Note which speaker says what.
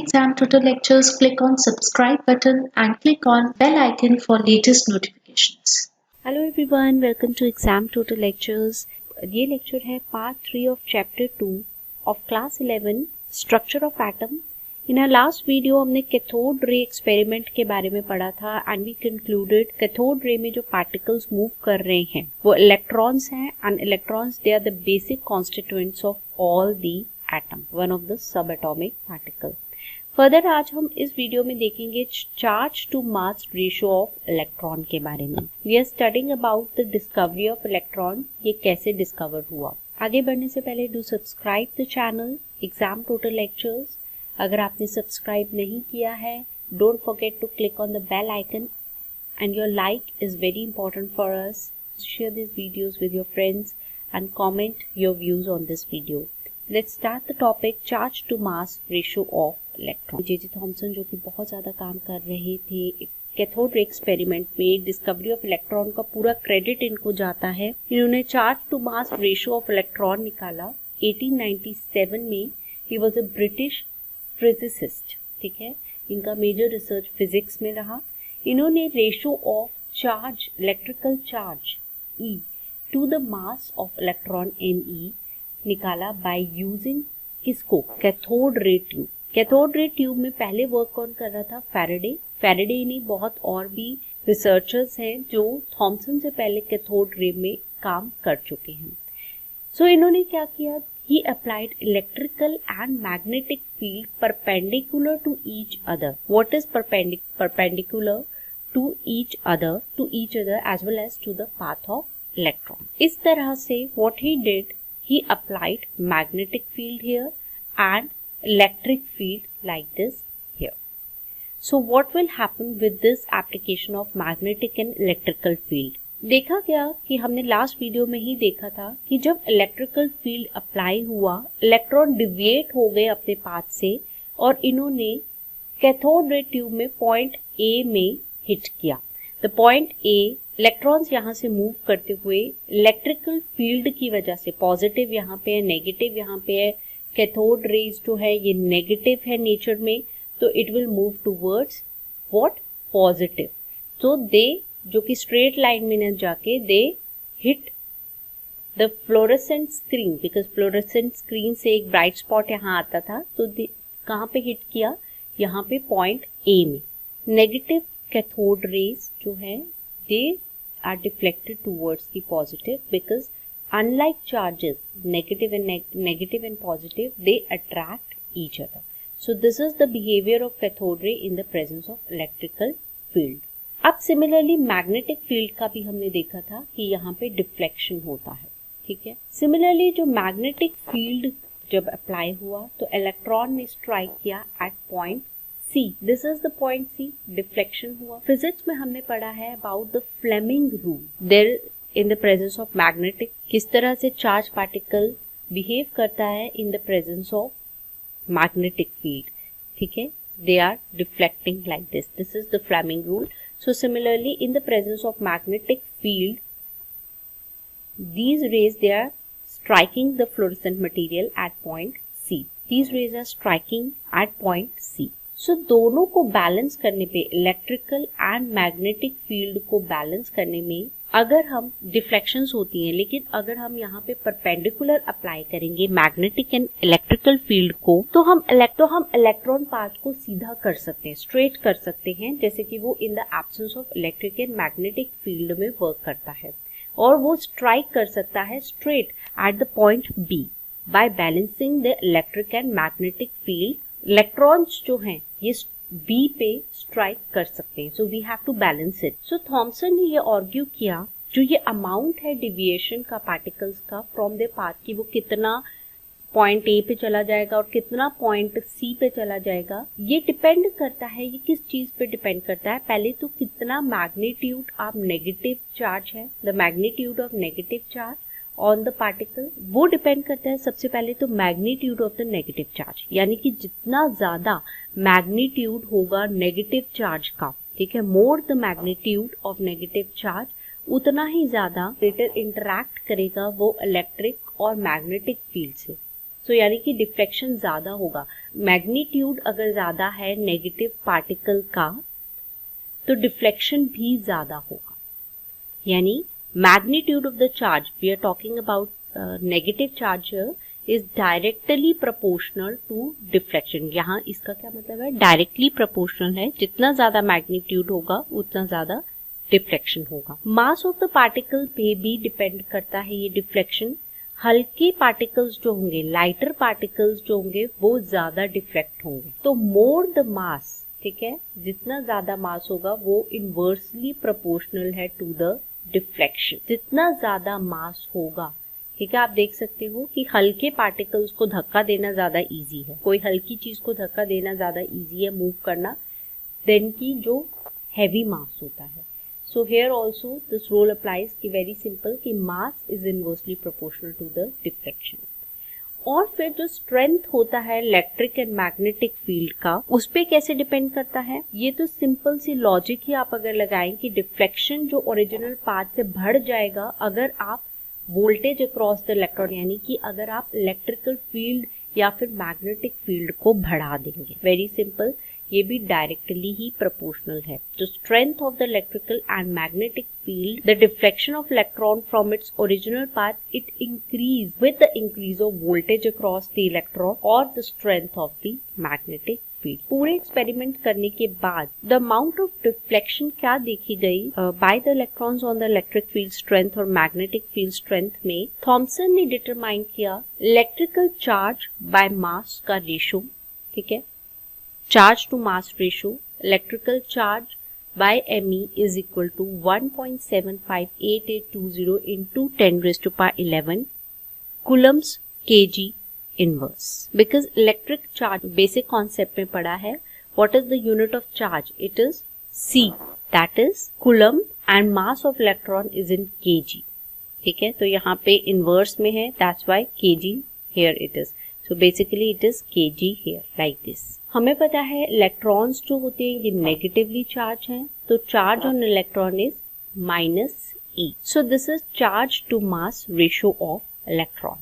Speaker 1: Exam Tutor Lectures, click on subscribe button and click on bell icon for latest notifications.
Speaker 2: Hello everyone, welcome to Exam Tutor Lectures. ये lecture है part 3 of chapter 2 of class 11 structure of atom. In our last video हमने cathode ray experiment के बारे में पढ़ा था and we concluded cathode ray में जो पार्टिकल्स मूव कर रहे हैं वो इलेक्ट्रॉन्स हैं and electrons they are the basic constituents of all the atom, one of the sub atomic particle. Further आज हम इस वीडियो में देखेंगे charge to mass ratio of electron के बारे में. We are studying about the discovery of electron, ये कैसे डिस्कवर हुआ. आगे बढ़ने से पहले do subscribe the channel exam tutor lectures. अगर आपने सब्सक्राइब नहीं किया है, don't forget to click on the bell icon and your like is very important for us. Share this videos with your friends and comment your views on this video. Let's start the topic charge to mass ratio of electron. J Thomson जो कि बहुत ज़्यादा काम कर रहे थे cathode ray experiment में, discovery of electron का पूरा क्रेडिट इनको जाता है. इन्होंने charge to mass ratio of electron निकाला 1897 में. He was a British physicist. ठीक है, इनका मेजर रिसर्च फिजिक्स में रहा. इन्होंने ratio of charge, electrical charge E to the mass of electron Me निकाला बाय यूजिंग किसको, cathode ray tube. Cathode ray tube में पहले वर्क कौन कर रहा था, फैराडे. फैराडे ही नहीं, बहुत और भी रिसर्चर्स हैं जो थॉमसन से पहले कैथोड रे में काम कर चुके हैं. सो इन्होंने क्या किया, he applied electrical and magnetic field perpendicular to each other. What is perpendicular to each other as well as to the path of electron. इस तरह से what he did, he applied magnetic field here and electric field like this here. So what will happen with this application of magnetic and electrical field? देखा गया कि हमने last video में ही देखा था कि जब इलेक्ट्रिकल फील्ड अप्लाई हुआ, इलेक्ट्रॉन डिविएट हो गए अपने पाथ से और इन्होंने कैथोड रे ट्यूब में पॉइंट ए में हिट किया. द पॉइंट ए, इलेक्ट्रॉन्स यहाँ से मूव करते हुए इलेक्ट्रिकल फील्ड की वजह से, पॉजिटिव यहाँ पे है, नेगेटिव यहाँ पे है, कैथोड रेज जो है ये नेगेटिव है नेचर में, तो it will move towards what, positive. तो दे, जो कि स्ट्रेट लाइन में न जाके, they hit the fluorescent screen, because fluorescent screen से एक ब्राइट स्पॉट यहाँ आता था. तो कहाँ पे हिट किया, यहाँ पे पॉइंट ए में. नेगेटिव कैथोड रेज जो है they are deflected towards the positive because unlike charges, negative and positive, they attract each other. So this is the behavior of cathode ray in the presence of electrical field. अब similarly magnetic field का भी हमने देखा था कि यहाँ पे deflection होता है. ठीक है, similarly जो magnetic field जब अप्लाई हुआ तो इलेक्ट्रॉन ने स्ट्राइक किया at point C. This is the point C. Deflection हुआ. फिजिक्स में हमने पढ़ा है about the Fleming rule. There in the presence of magnetic, किस तरह से चार्ज पार्टिकल बिहेव करता है in the presence of magnetic field. ठीक है, they are deflecting like this. This is the Fleming rule. So similarly in the presence of magnetic field, these rays they are striking the fluorescent material at point C. These rays are striking at point C. सो दोनों को balance करने पे, electrical and magnetic field को balance करने में, अगर हम deflections होती हैं, लेकिन अगर हम यहाँ पे परपेंडिकुलर अप्लाई करेंगे मैग्नेटिक एंड इलेक्ट्रिकल फील्ड को, तो हम इलेक्ट्रॉन पाथ को सीधा कर सकते हैं, स्ट्रेट कर सकते हैं, जैसे कि वो in the absence of electric and magnetic field में वर्क करता है. और वो स्ट्राइक कर सकता है straight at the point B by balancing the electric and magnetic field. Electrons जो हैं ये बी पे स्ट्राइक कर सकते हैं. So we have to balance it. So Thomson ने ये आर्ग्यू किया, जो ये अमाउंट है डिविएशन का पार्टिकल्स का फ्रॉम द पाथ की, वो कितना पॉइंट ए पे चला जाएगा और कितना पॉइंट सी पे चला जाएगा, ये डिपेंड करता है. ये किस चीज पे डिपेंड करता है, पहले तो कितना मैग्नीट्यूड ऑफ नेगेटिव चार्ज है, the magnitude of negative charge on the particle, वो डिपेंड करता है सबसे पहले तो magnitude of the negative charge. यानी कि जितना ज्यादा मैग्नीट्यूड होगा नेगेटिव चार्ज का, ठीक है, more the magnitude of negative charge, उतना ही ज्यादा ग्रेटर इंटरैक्ट करेगा वो इलेक्ट्रिक और मैग्नेटिक फील्ड से. सो यानी कि डिफ्लेक्शन ज्यादा होगा। मैग्नीट्यूड अगर ज्यादा है नेगेटिव पार्टिकल का तो डिफ्लेक्शन भी ज्यादा होगा। यानी magnitude of the charge, we are talking about negative charge is directly proportional to deflection. यहाँ इसका क्या मतलब है, डायरेक्टली प्रोपोर्शनल है, जितना ज्यादा मैग्नीट्यूड होगा उतना ज्यादा डिफ्लेक्शन होगा। मास ऑफ द पार्टिकल पे भी डिपेंड करता है ये डिफ्लेक्शन। हल्के पार्टिकल्स जो होंगे, लाइटर पार्टिकल्स जो होंगे वो ज्यादा डिफ्लेक्ट होंगे। तो मोर द मास, ठीक है, जितना ज्यादा मास होगा वो इनवर्सली प्रोपोर्शनल है टू द डिफ्लेक्शन। जितना ज्यादा मास होगा, ठीक है, आप देख सकते हो कि हल्के पार्टिकल्स को धक्का देना ज्यादा इजी है, कोई हल्की चीज को धक्का देना ज्यादा इजी है मूव करना देन की जो हैवी मास होता है। So here also this rule applies कि very simple कि mass is inversely proportional to the deflection। और फिर जो स्ट्रेंथ होता है इलेक्ट्रिक एंड मैग्नेटिक फील्ड का, उस पे कैसे डिपेंड करता है, ये तो सिंपल सी लॉजिक ही आप अगर लगाएं कि डिफ्लेक्शन जो ओरिजिनल पाथ से बढ़ जाएगा अगर आप वोल्टेज अक्रॉस द इलेक्ट्रॉन, यानी कि अगर आप इलेक्ट्रिकल फील्ड या फिर मैग्नेटिक फील्ड को बढ़ा देंगे। वेरी सिंपल, ये भी डायरेक्टली ही प्रोपोर्शनल है। तो strength of the electrical and magnetic field, the deflection of electron from its original path, it increase with the increase of voltage across the electron और the strength of the magnetic field. पूरे experiment करने के बाद the amount of deflection क्या देखी गई by the electrons on the electric field strength और magnetic field strength में, थॉमसन ने डिटरमाइन किया इलेक्ट्रिकल चार्ज बाय मास का रेशो, ठीक है, charge to mass ratio, electrical charge by Me is equal to 1.758820 into 10 raised to power 11 coulombs kg inverse। Because electric charge basic concept में पढ़ा है, what is the unit of charge? It is C, that is coulomb, and mass of electron is in kg, ठीक है, तो यहाँ पे inverse में है, that's why kg here it is। So basically it is kg here like this। हमें पता है इलेक्ट्रॉन्स जो होते हैं ये नेगेटिवली चार्ज हैं, तो charge on electron is -e। So this is charge to mass ratio of electron.